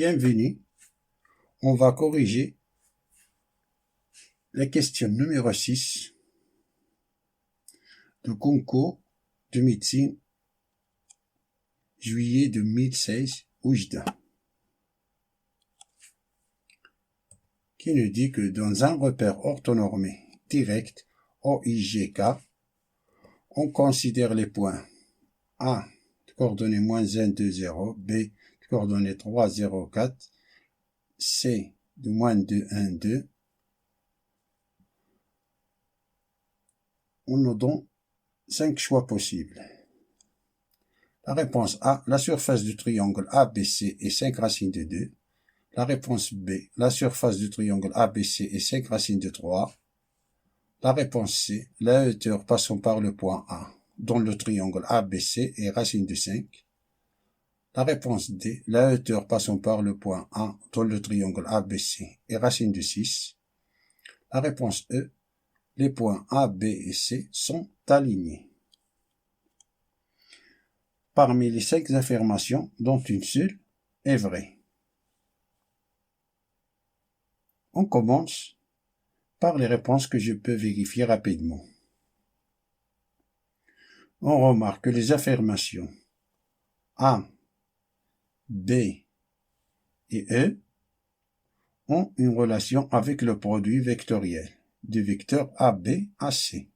Bienvenue. On va corriger la question numéro 6 du concours de médecine juillet 2016 Oujda, qui nous dit que dans un repère orthonormé direct OIGK, on considère les points A de coordonnées -1, 2, 0, B de coordonnées 3, 0, 4, C de -2, 1, 2. On nous donne 5 choix possibles. La réponse A, la surface du triangle ABC est 5 racines de 2. La réponse B, la surface du triangle ABC est 5 racines de 3. La réponse C, la hauteur passant par le point A dans le triangle ABC est racine de 5. La réponse D, la hauteur passant par le point A dans le triangle ABC est racine de 6. La réponse E, les points A, B et C sont alignés. Parmi les 5 affirmations, dont une seule est vraie. On commence par les réponses que je peux vérifier rapidement. On remarque que les affirmations A, B et E ont une relation avec le produit vectoriel du vecteur AB à C.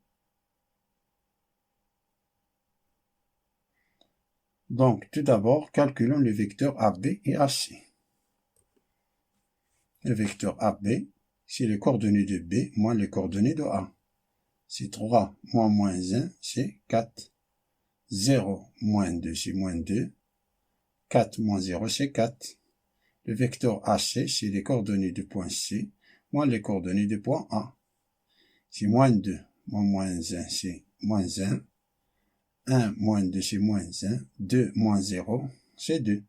Donc, tout d'abord, calculons les vecteurs AB et AC. Le vecteur AB, c'est les coordonnées de B moins les coordonnées de A. C'est 3 moins -1, c'est 4. 0 moins 2, c'est -2. 4 moins 0, c'est 4. Le vecteur AC, c'est les coordonnées du point C moins les coordonnées du point A. C'est -2 moins -1, c'est -1. 1 moins 2, c'est -1. 2 moins 0, c'est 2.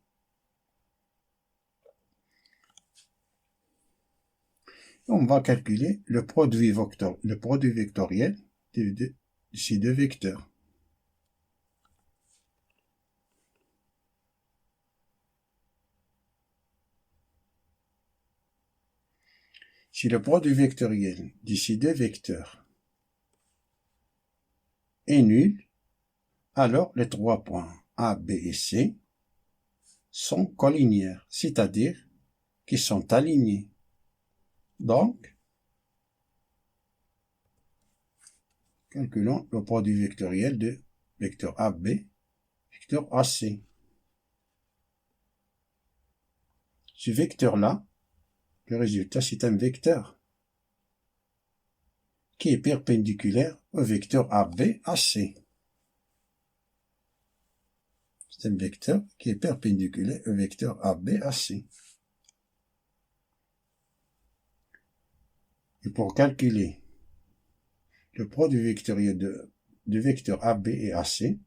On va calculer le produit vectoriel de ces deux vecteurs. Si le produit vectoriel de ces deux vecteurs est nul, alors les 3 points A, B et C sont collinéaires, c'est-à-dire qu'ils sont alignés. Donc, calculons le produit vectoriel de vecteur AB, vecteur AC. Ce vecteur-là, le résultat, c'est un vecteur qui est perpendiculaire au vecteur AB, AC. C'est un vecteur qui est perpendiculaire au vecteur AB, AC. Et pour calculer le produit vectoriel de vecteurs AB et AC,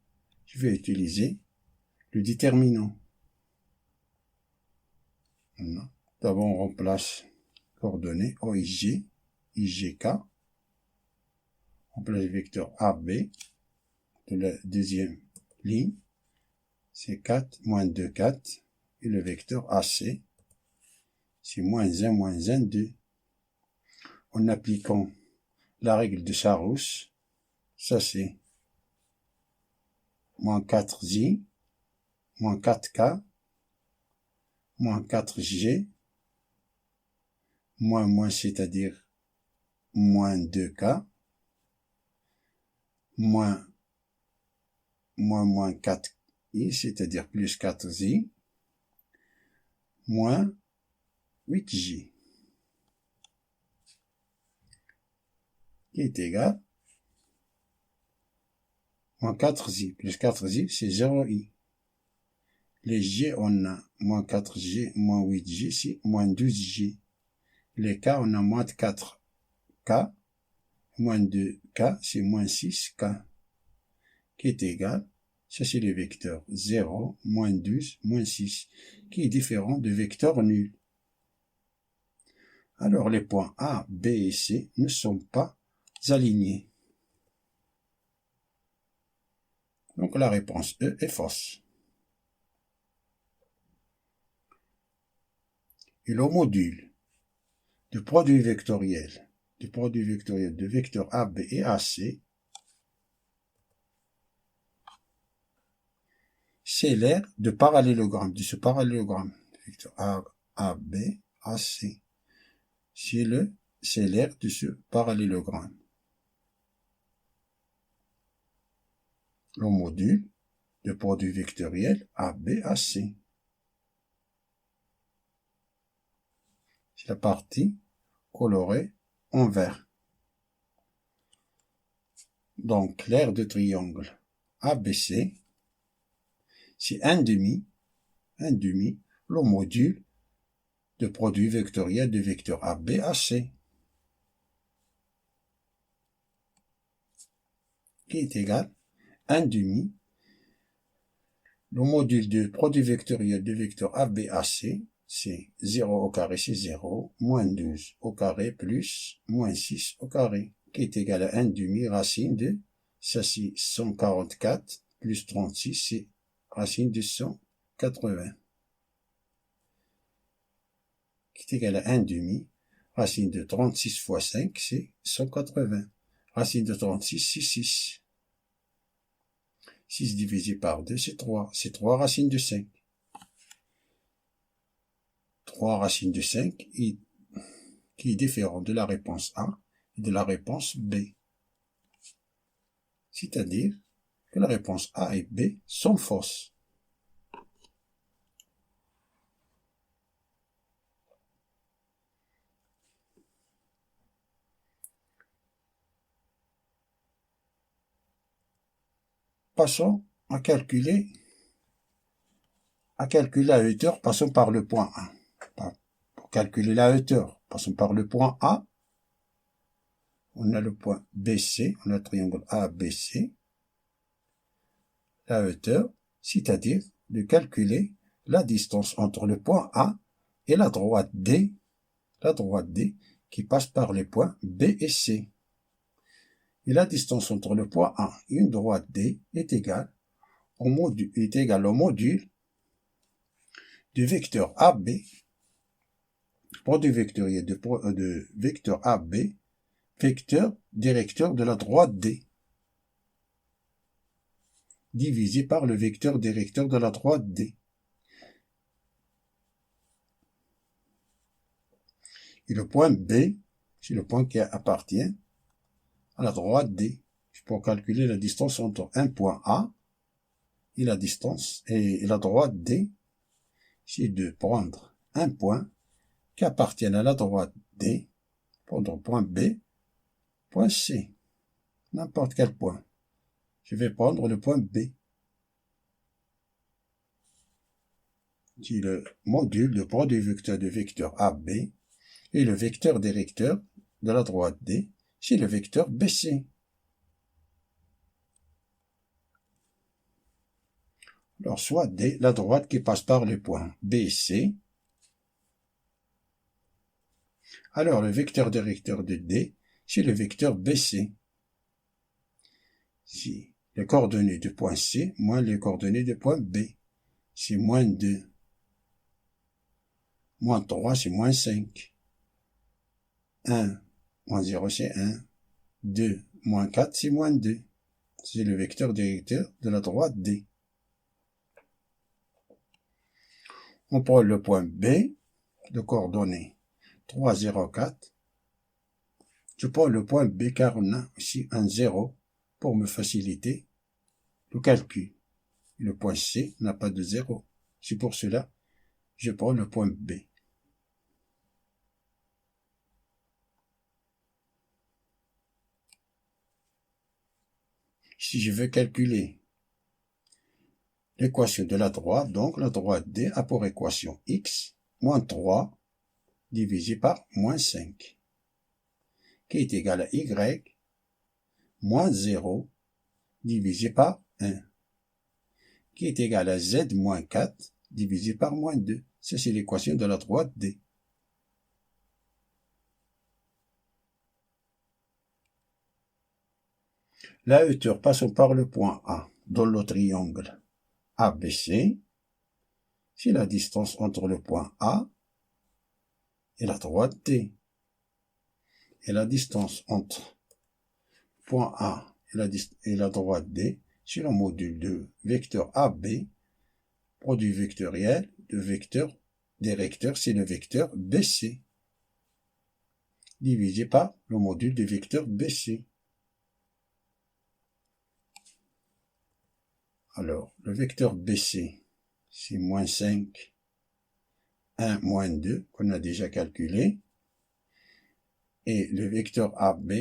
je vais utiliser le déterminant. D'abord, on remplace coordonnées OIG, IGK. On place le vecteur AB de la deuxième ligne. C'est 4, -2, 4. Et le vecteur AC, c'est -1, -1, 2. En appliquant la règle de Sarous, ça c'est -4J, -4K, -4G, moins, c'est-à-dire -2K, moins 4I, c'est-à-dire plus 4J, moins 8J, qui est égal moins 4J plus 4J, c'est 0I. Les G, on a moins 4G, moins 8G, c'est moins 12G. Les K, on a moins 4K, moins 2K, c'est moins 6K, qui est égal, ça c'est le vecteur 0, moins 12, moins 6, qui est différent du vecteur nul. Alors les points A, B et C ne sont pas alignés. Donc la réponse E est fausse. et le module du produit vectoriel de vecteurs AB et AC, c'est l'aire de parallélogramme, de ce parallélogramme, vecteur AB, AC. C'est l'aire de ce parallélogramme. Le module de produit vectoriel AB-AC. C'est la partie colorée en vert. Donc, l'aire de triangle ABC, c'est un demi, le module de produit vectoriel de vecteur AB-AC, qui est égal à 1 demi, le module de produit vectoriel de vecteur AB-AC, c'est 0 au carré, c'est 0, moins 12 au carré, plus moins 6 au carré, qui est égal à 1 demi racine de, ça c'est 144, plus 36, c'est racine de 180, qui est égal à 1 demi, racine de 36 fois 5, c'est 180, racine de 36, c'est 6. 6 divisé par 2, c'est 3. C'est 3 racines de 5. 3 racines de 5 qui est différent de la réponse A et de la réponse B. C'est-à-dire que la réponse A et B sont fausses. Passons à calculer la hauteur, passons par le point A. Pour calculer la hauteur, passons par le point A. On a le point BC, on a le triangle ABC. La hauteur, c'est-à-dire de calculer la distance entre le point A et la droite D qui passe par les points B et C. Et la distance entre le point A et une droite D est égale au module du vecteur AB, produit vectoriel de vecteur AB, vecteur directeur de la droite D, divisé par le vecteur directeur de la droite D. Et le point B, c'est le point qui appartient à la droite D. Pour calculer la distance entre un point A et la distance et la droite D, c'est de prendre un point qui appartient à la droite D, prendre point B, point C, n'importe quel point. Je vais prendre le point B. C'est le module de produit vecteur de vecteur AB et le vecteur directeur de la droite D, c'est le vecteur BC. Alors, soit D, la droite qui passe par les points B et C. Alors, le vecteur directeur de D, c'est le vecteur BC. C'est les coordonnées du point C moins les coordonnées du point B. C'est moins 2. Moins 3, c'est moins 5. 1, moins 0, c'est 1. 2, moins 4, c'est moins 2. C'est le vecteur directeur de la droite D. On prend le point B, de coordonnées 3, 0, 4. Je prends le point B car on a aussi un 0 pour me faciliter le calcul. Le point C n'a pas de 0. C'est pour cela que je prends le point B. Si je veux calculer l'équation de la droite, donc la droite D a pour équation x moins 3 divisé par moins 5, qui est égal à y moins 0 divisé par 1, qui est égal à z moins 4 divisé par moins 2. Ça, c'est l'équation de la droite D. La hauteur passant par le point A dans le triangle ABC, c'est la distance entre le point A et la droite D. Et la distance entre point A et la droite D sur le module de vecteur AB, produit vectoriel de vecteur des vecteurs, c'est le vecteur BC, divisé par le module de vecteur BC. Alors, le vecteur BC, c'est moins 5, 1, moins 2, qu'on a déjà calculé. Et le vecteur AB,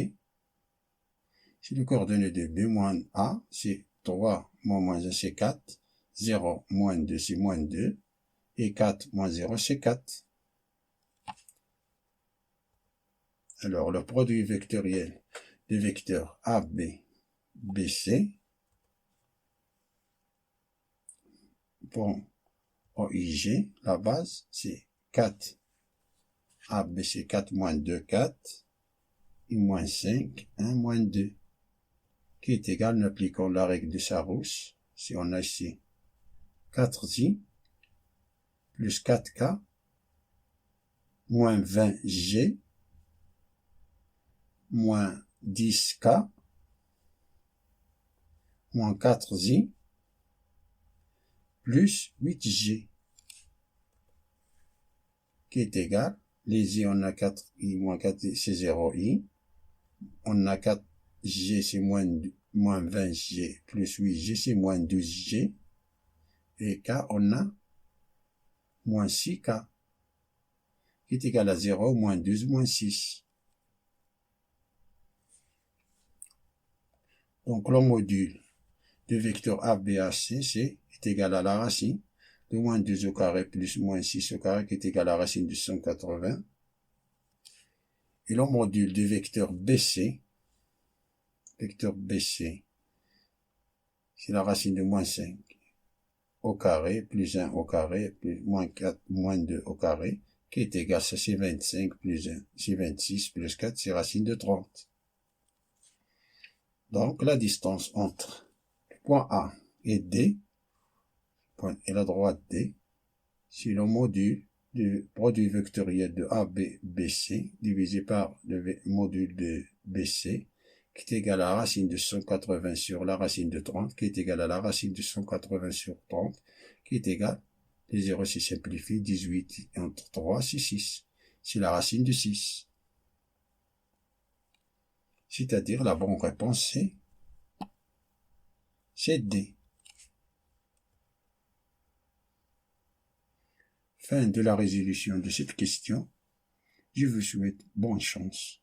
c'est le coordonnée de B moins A, c'est 3 moins 1, c'est 4. 0 moins 2, c'est moins 2. Et 4 moins 0, c'est 4. Alors, le produit vectoriel des vecteurs AB, BC, pour OIG, la base, c'est 4. AB, c'est 4 moins 2, 4. Et moins 5, 1 moins 2. Qui est égal, nous appliquons la règle de Sarousse. Si on a ici 4i plus 4k moins 20g moins 10k moins 4i plus 8g qui est égal, les i on a 4i moins 4i c'est 0i, on a 4g c'est moins 20g plus 8g c'est moins 12g, et k on a moins 6k qui est égal à 0 moins 12 moins 6. Donc le module de vecteur ABAC est égal à la racine de moins 2 au carré plus moins 6 au carré qui est égal à la racine de 180. Et le module de vecteur BC, c'est la racine de moins 5 au carré plus 1 au carré plus moins 4 moins 2 au carré qui est égal, ça c'est 25 plus 1, c'est 26 plus 4, c'est racine de 30. Donc la distance entre point A et D, et la droite D, c'est le module du produit vectoriel de ABBC divisé par le module de BC qui est égal à la racine de 180 sur la racine de 30 qui est égal à la racine de 180 sur 30 qui est égal, les 0 se simplifient, 18 entre 3 c'est 6, c'est la racine de 6. C'est-à-dire la bonne réponse c'est D. Fin de la résolution de cette question. Je vous souhaite bonne chance.